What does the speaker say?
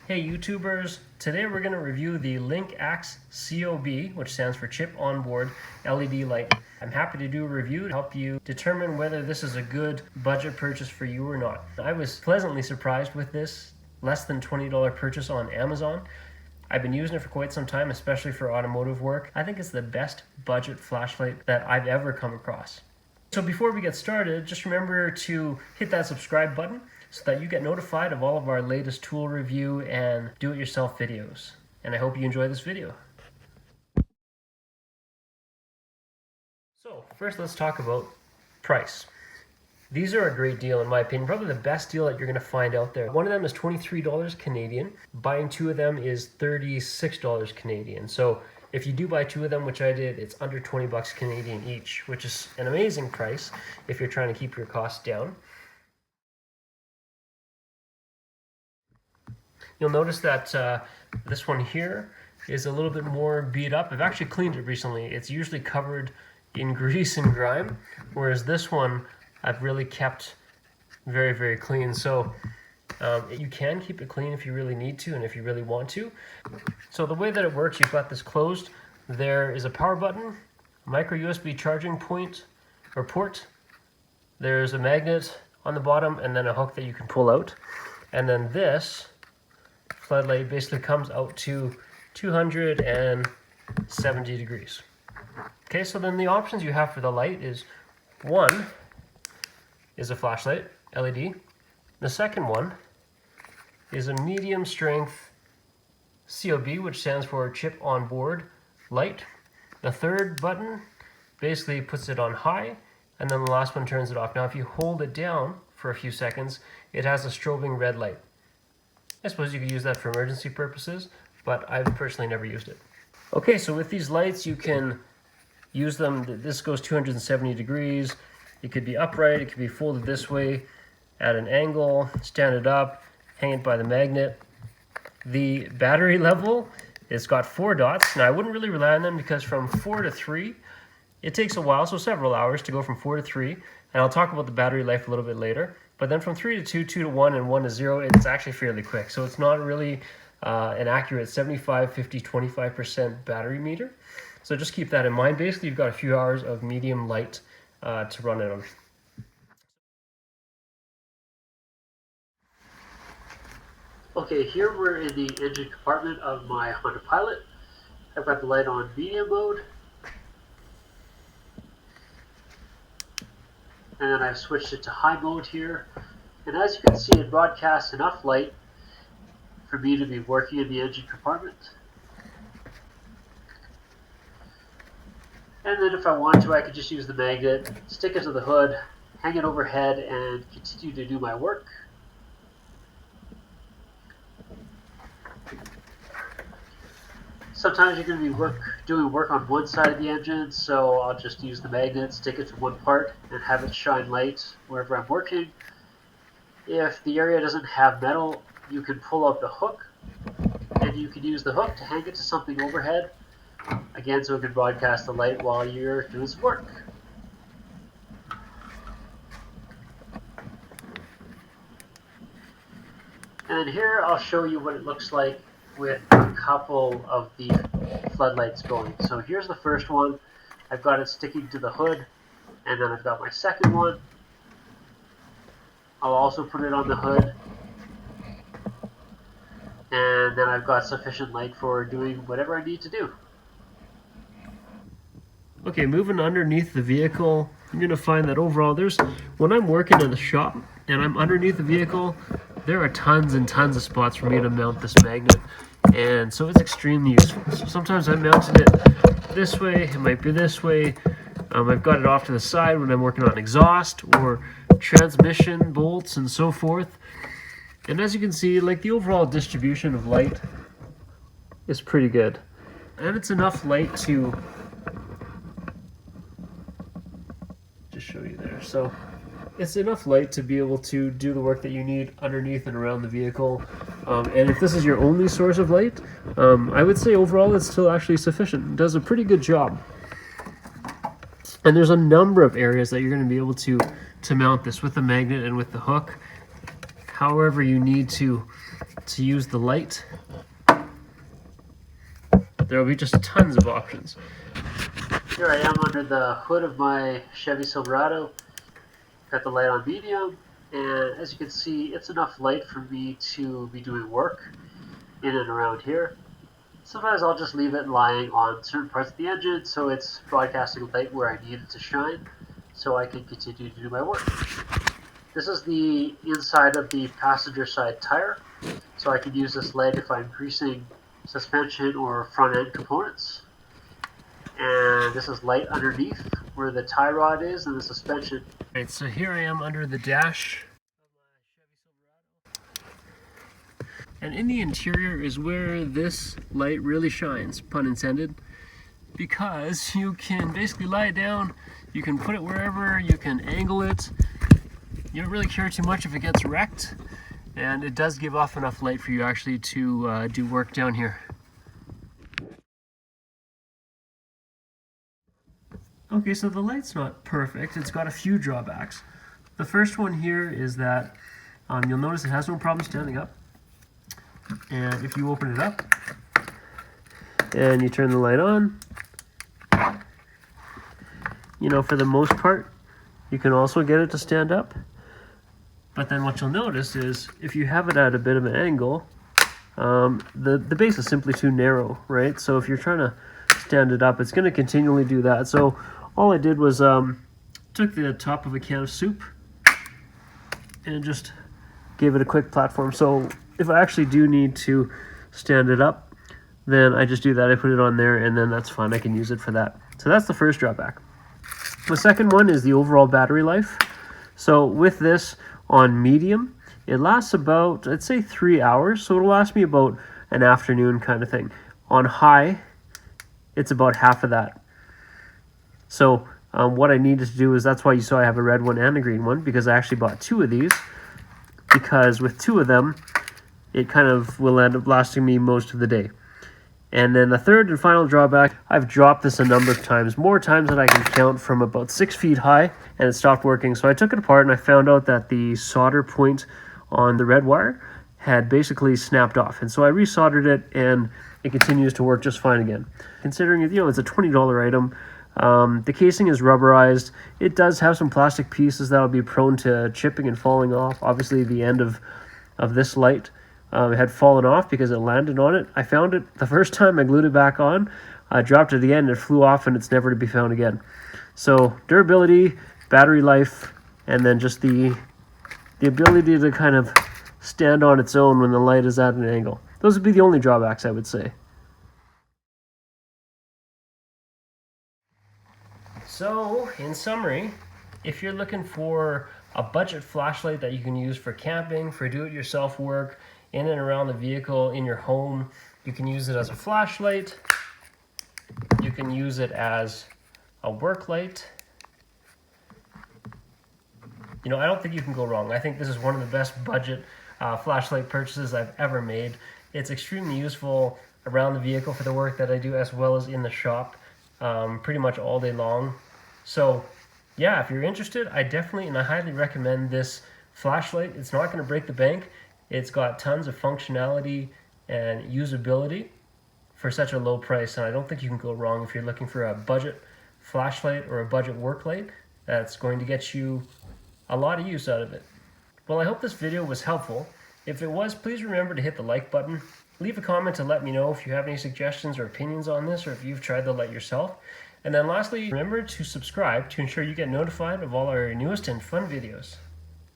Hey YouTubers, today we're going to review the Linkax COB, which stands for Chip Onboard LED Light. I'm happy to do a review to help you determine whether this is a good budget purchase for you or not. I was pleasantly surprised with this less than $20 purchase on Amazon. I've been using it for quite some time, especially for automotive work. I think it's the best budget flashlight that I've ever come across. So before we get started, just remember to hit that subscribe button so that you get notified of all of our latest tool review and do-it-yourself videos. And I hope you enjoy this video. So first let's talk about price. These are a great deal in my opinion, probably the best deal that you're going to find out there. One of them is $23 Canadian. Buying two of them is $36 Canadian. So if you do buy two of them, which I did, it's under 20 bucks Canadian each, which is an amazing price if you're trying to keep your costs down. You'll notice that this one here is a little bit more beat up. I've actually cleaned it recently. It's usually covered in grease and grime, whereas this one I've really kept very, very clean. So you can keep it clean if you really need to and if you really want to. So the way that it works, you've got this closed. There is a power button, micro USB charging point or port. There's a magnet on the bottom and then a hook that you can pull out. And then this floodlight basically comes out to 270 degrees. Okay, so then the options you have for the light is one is a flashlight, LED. The second one is a medium strength COB, which stands for Chip Onboard Light. The third button basically puts it on high, and then the last one turns it off. Now if you hold it down for a few seconds, it has a strobing red light. I suppose you could use that for emergency purposes, but I've personally never used it. Okay, so with these lights you can use them. This goes 270 degrees. It could be upright, it could be folded this way at an angle, stand it up, hang it by the magnet. The battery level, it's got 4 dots. Now I wouldn't really rely on them because from 4 to 3, it takes a while, so several hours to go from 4 to 3. And I'll talk about the battery life a little bit later. But then from 3 to 2, 2 to 1, and 1 to 0, it's actually fairly quick. So it's not really an accurate 75, 50, 25% battery meter. So just keep that in mind. Basically, you've got a few hours of medium light to run it on. Okay, here we're in the engine compartment of my Honda Pilot. I've got the light on medium mode. And then I've switched it to high mode here. And as you can see, it broadcasts enough light for me to be working in the engine compartment. And then if I want to, I could just use the magnet, stick it to the hood, hang it overhead, and continue to do my work. Sometimes you're going to be doing work on one side of the engine, so I'll just use the magnet, stick it to one part, and have it shine light wherever I'm working. If the area doesn't have metal, you can pull out the hook, and you can use the hook to hang it to something overhead. Again, so it can broadcast the light while you're doing some work. And here I'll show you what it looks like with a couple of the floodlights going. So here's the first one. I've got it sticking to the hood, and then I've got my second one. I'll also put it on the hood, and then I've got sufficient light for doing whatever I need to do. Okay, moving underneath the vehicle, you're going to find that overall when I'm working in the shop and I'm underneath the vehicle, there are tons and tons of spots for me to mount this magnet. And so it's extremely useful. So sometimes I'm mounting it this way, it might be this way. I've got it off to the side when I'm working on exhaust or transmission bolts and so forth. And as you can see, like the overall distribution of light is pretty good. And it's enough light to just show you there. So it's enough light to be able to do the work that you need underneath and around the vehicle. And if this is your only source of light, I would say overall it's still actually sufficient. It does a pretty good job. And there's a number of areas that you're going to be able to mount this with the magnet and with the hook. However you need to to use the light, there will be just tons of options. Here I am under the hood of my Chevy Silverado. Got the light on medium, and as you can see, it's enough light for me to be doing work in and around here. Sometimes I'll just leave it lying on certain parts of the engine so it's broadcasting light where I need it to shine so I can continue to do my work. This is the inside of the passenger side tire, so I can use this light if I'm greasing suspension or front end components. And this is light underneath where the tie rod is and the suspension. Alright, so here I am under the dash of my Chevy Silverado. And in the interior is where this light really shines, pun intended, because you can basically lie it down, you can put it wherever, you can angle it. You don't really care too much if it gets wrecked, and it does give off enough light for you actually to do work down here. Okay, so the light's not perfect. It's got a few drawbacks. The first one here is that you'll notice it has no problem standing up. And if you open it up and you turn the light on, you know, for the most part, you can also get it to stand up. But then what you'll notice is if you have it at a bit of an angle, the base is simply too narrow, right? So if you're trying to stand it up, it's going to continually do that. So all I did was took the top of a can of soup and just gave it a quick platform. So if I actually do need to stand it up, then I just do that. I put it on there and then that's fine. I can use it for that. So that's the first drawback. The second one is the overall battery life. So with this on medium, it lasts about, I'd say 3 hours. So it'll last me about an afternoon kind of thing. On high, it's about half of that. So what I needed to do is, that's why you saw I have a red one and a green one, because I actually bought 2 of these, because with 2 of them, it kind of will end up lasting me most of the day. And then the third and final drawback, I've dropped this a number of times, more times than I can count, from about 6 feet high, and it stopped working. So I took it apart and I found out that the solder point on the red wire had basically snapped off. And so I resoldered it and it continues to work just fine again. Considering it, you know, it's a $20 item. The casing is rubberized. It does have some plastic pieces that'll be prone to chipping and falling off. Obviously the end of this light it had fallen off because it landed on it. I found it the first time, I glued it back on, I dropped it again, it flew off and it's never to be found again. So durability, battery life, and then just the ability to kind of stand on its own when the light is at an angle. Those would be the only drawbacks, I would say. So, in summary, if you're looking for a budget flashlight that you can use for camping, for do-it-yourself work, in and around the vehicle, in your home, you can use it as a flashlight, you can use it as a work light. You know, I don't think you can go wrong. I think this is one of the best budget flashlight purchases I've ever made. It's extremely useful around the vehicle for the work that I do, as well as in the shop, pretty much all day long. So yeah, if you're interested, I definitely and I highly recommend this flashlight. It's not going to break the bank. It's got tons of functionality and usability for such a low price, and I don't think you can go wrong if you're looking for a budget flashlight or a budget work light that's going to get you a lot of use out of it. Well, I hope this video was helpful. If it was, please remember to hit the like button. Leave a comment to let me know if you have any suggestions or opinions on this, or if you've tried the light yourself. And then lastly, remember to subscribe to ensure you get notified of all our newest and fun videos.